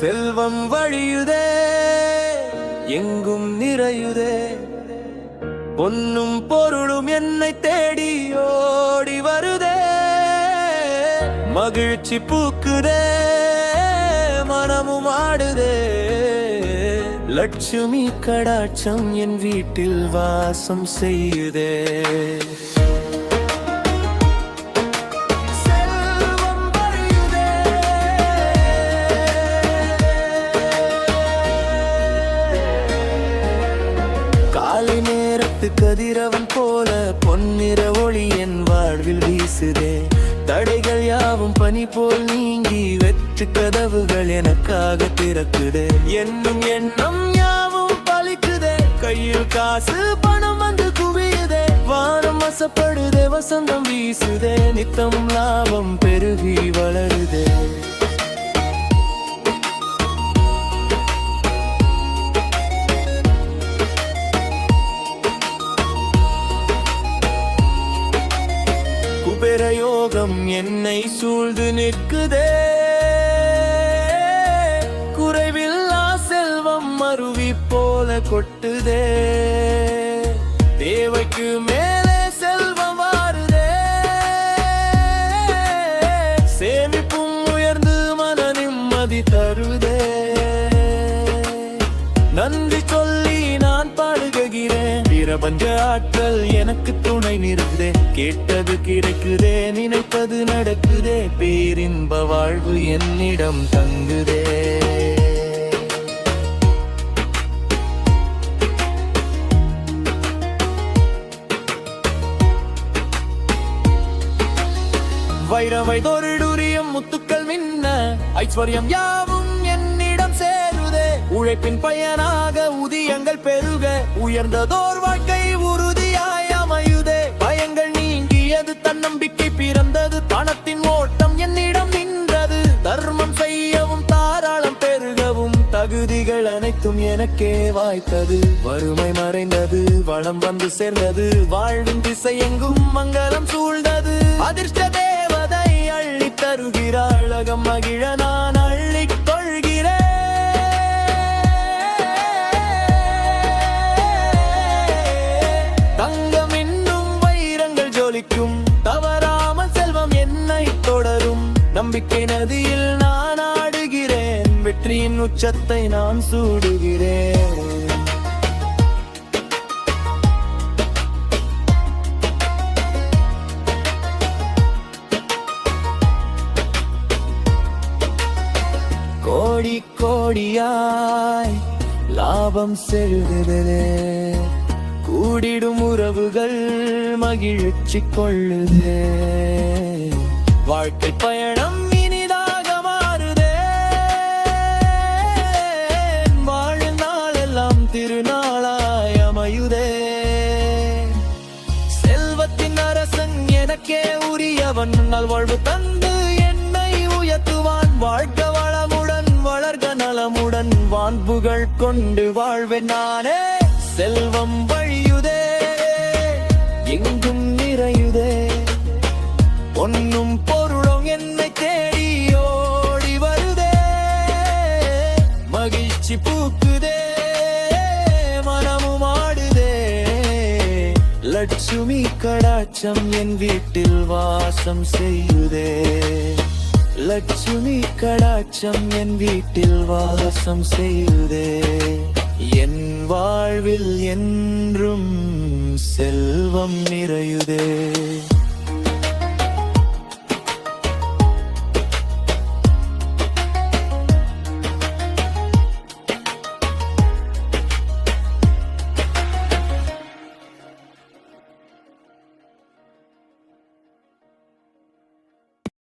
செல்வம் வழியுதே, எங்கும் நிறையுதே, பொன்னும் பொருளும் என்னை தேடி ஓடி வருதே. மகிழ்ச்சி பூக்குதே, மனமும் ஆடுதே, லட்சுமி கடாட்சம் என் வீட்டில் வாசம் செய்யுதே. காலை நேரத்து கதிரவன் போல பொன்னிற ஒளி என் வாழ்வில் வீசுதே. தடைகள் யாவும் பனி போல் நீங்கி வெற்று கதவுகள் எனக்காக திறக்குதே. என்னும் எண்ணம் யாவும் பலிக்குதே, கையில் காசு பணம் வந்து குவியுதே. வானம் வசப்படுதே, வசந்தம் வீசுதே, நித்தம் லாபம் பெருகி வளருதே. குபேரயோகம் என்னை சூழ்ந்து நிற்குதே. குறைவில்லா செல்வம் அருவி போல கொட்டுதே. தேவைக்கு மேலே செல்வம் வாருதே. சேமிப்பும் உயர்ந்து மன நிம்மதி தருதே. நன்றி சொல்லி நான் பாடுகிறேன், பிரபஞ்ச ஆற்றல் எனக்கு துணை நிற்குதே. கேட்டது கிடைக்குதே, நினைப்பது நடக்குதே, பேரின்ப வாழ்வு என்னிடம் தங்குதே. வைரவை தொருடுரியம் முத்துக்கள் மின்ன, ஐஸ்வர்யம் யாவும் என்னிடம் சேருதே. உழைப்பின் பயனாக உதியங்கள் பெருக, உயர்ந்ததோர் வாழ்க்கை உறுதியாய் அமையுதே. பயங்கள் நீங்கியது, தன்னம்பிக்கை பிறந்தது, பணத்தின் ஓட்டம் என்னிடம் நின்றது. தர்மம் செய்யவும் தாராளம் பெருகவும் தகுதிகள் அனைத்தும் எனக்கே வாய்த்தது. வறுமை மறைந்தது, வளம் வந்து சேர்ந்தது, வாழ்வின் திசை எங்கும் மங்களம் சூழ்ந்தது. அதிர்ஷ்ட தேவதை அள்ளி தருகிறாள், அழகம் மகிழ நான் அள்ளிக் கொள்கிறேன். தங்கம் இன்னும் வைரங்கள் ஜொலிக்கும், தவறாமல் செல்வம் என்னை தொடரும். நம்பிக்கை நதியில் நான் ஆடுகிறேன், வெற்றியின் உச்சத்தை நான் சூடுகிறேன். கோடி கோடியாய் லாபம் செல்லுதே. கூடிடும் உறவுகள் மகிழ்ச்சி கொள்ளுதே. வாழ்க்கை பயணம் இனிதாக மாறுதே. வாழும் நாளெல்லாம் திருநாளாய் அமையுதே. செல்வத்தின் அரசன் எனக்கே உரியவன், நல்வாழ்வு தந்து என்னை உயர்த்துவான். வாழ்க்கை வளமுடன் வளர்க நலமுடன், வான்புகள் கொண்டு வாழ்வேன் நானே. செல்வம் வழியுதே, எங்கும் நிறையுதே, பொன்னும் பொருளும் என்னை தேடி ஓடி வருதே. மகிழ்ச்சி பூக்குதே, மனமும் ஆடுதே, லட்சுமி கடாட்சம் என் வீட்டில் வாசம் செய்யுதே. லட்சுமி கடாட்சம் என் வீட்டில் வாசம் செய்யுதே. என் வாழ்வில் என்றும் செல்வம் நிறையுதே.